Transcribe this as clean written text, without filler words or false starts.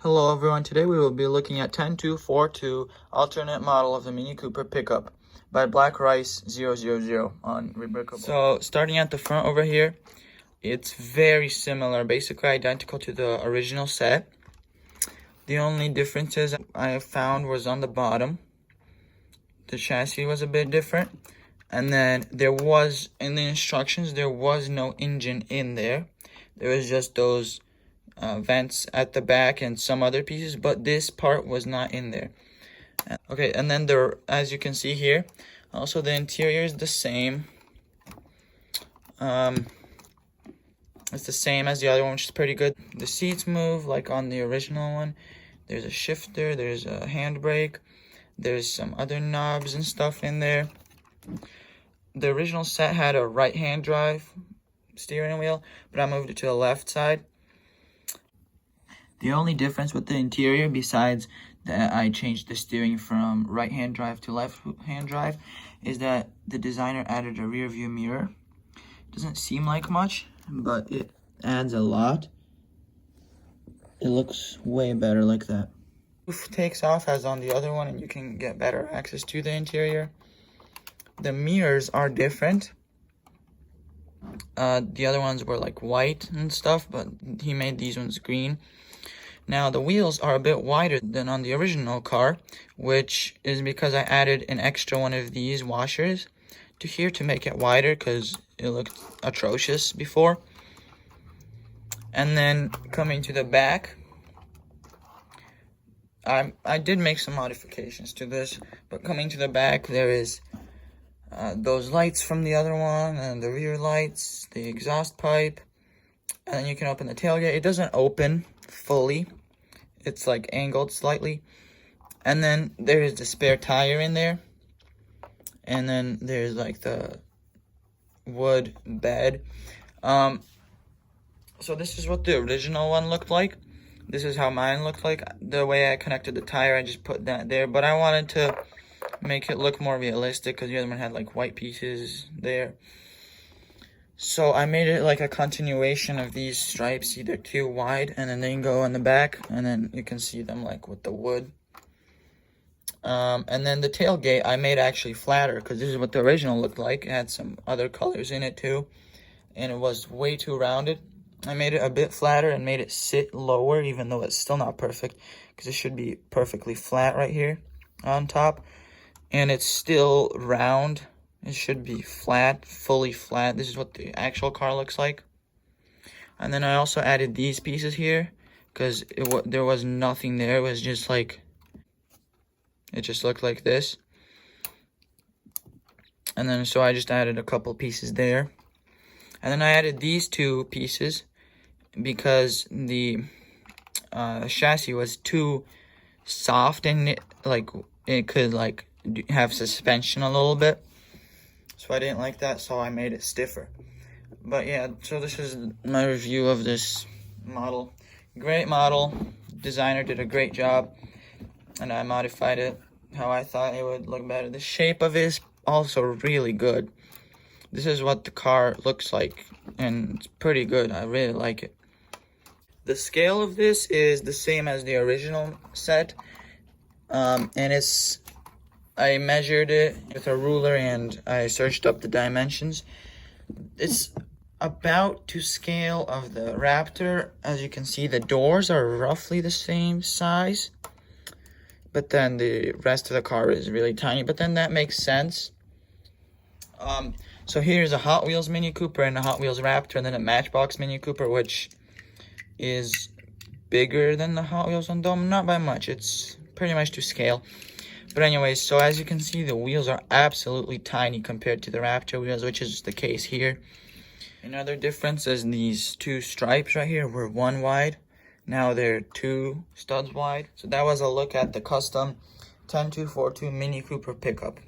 Hello everyone, today we will be looking at 10242 alternate model of the Mini Cooper pickup by Black Rice 000 on rebrickable. So starting at the front over here, it's very similar, basically identical to the original set. The only differences I found was on the bottom. The chassis was a bit different, and then there was, in the instructions, there was no engine in there. There was just those vents at the back and some other pieces, but this part was not in there. Okay, and then there, as you can see here, also the interior is the same. It's the same as the other one, which is pretty good. The seats move like on the original one. There's a shifter, there's a handbrake, there's some other knobs and stuff in there. The original set had a right-hand drive steering wheel, but I moved it to the left side. The only difference with the interior, besides that I changed the steering from right-hand drive to left-hand drive, is that the designer added a rear view mirror. Doesn't seem like much, but it adds a lot. It looks way better like that. Roof takes off as on the other one, and you can get better access to the interior. The mirrors are different. The other ones were like white and stuff, but he made these ones green. Now the wheels are a bit wider than on the original car, which is because I added an extra one of these washers to here to make it wider because it looked atrocious before. And then coming to the back, I did make some modifications to this, but coming to the back, there is those lights from the other one, and the rear lights, the exhaust pipe, and then you can open the tailgate. It doesn't open fully, it's like angled slightly, and then there is the spare tire in there, and then there's like the wood bed. So this is what the original one looked like. This is how mine looked like. The way I connected the tire, I just put that there, but I wanted to make it look more realistic because the other one had like white pieces there. So I made it like a continuation of these stripes, either too wide, and then they can go in the back, and then you can see them like with the wood. And then the tailgate I made actually flatter because this is what the original looked like. It had some other colors in it too, and it was way too rounded. I made it a bit flatter and made it sit lower, even though it's still not perfect because it should be perfectly flat right here on top, and it's still round. It should be flat, fully flat. This is what the actual car looks like. And then I also added these pieces here because there was nothing there. It was just like, it just looked like this. And then so I just added a couple pieces there. And then I added these two pieces because the chassis was too soft, and it could like have suspension a little bit. So I didn't like that, so I made it stiffer. But yeah, so this is my review of this model. Great model. Designer did a great job, and I modified it how I thought it would look better. The shape of it is also really good. This is what the car looks like, and it's pretty good. I really like it. The scale of this is the same as the original set, and I measured it with a ruler and I searched up the dimensions. It's about to scale of the Raptor. As you can see, the doors are roughly the same size, but then the rest of the car is really tiny, but then that makes sense. So here's a Hot Wheels Mini Cooper and a Hot Wheels Raptor, and then a Matchbox Mini Cooper, which is bigger than the Hot Wheels on Dome. Not by much, it's pretty much to scale. But anyways, so as you can see, the wheels are absolutely tiny compared to the Raptor wheels, which is the case here. Another difference is these two stripes right here were 1 wide. Now they're 2 studs wide. So that was a look at the custom 10242 Mini Cooper pickup.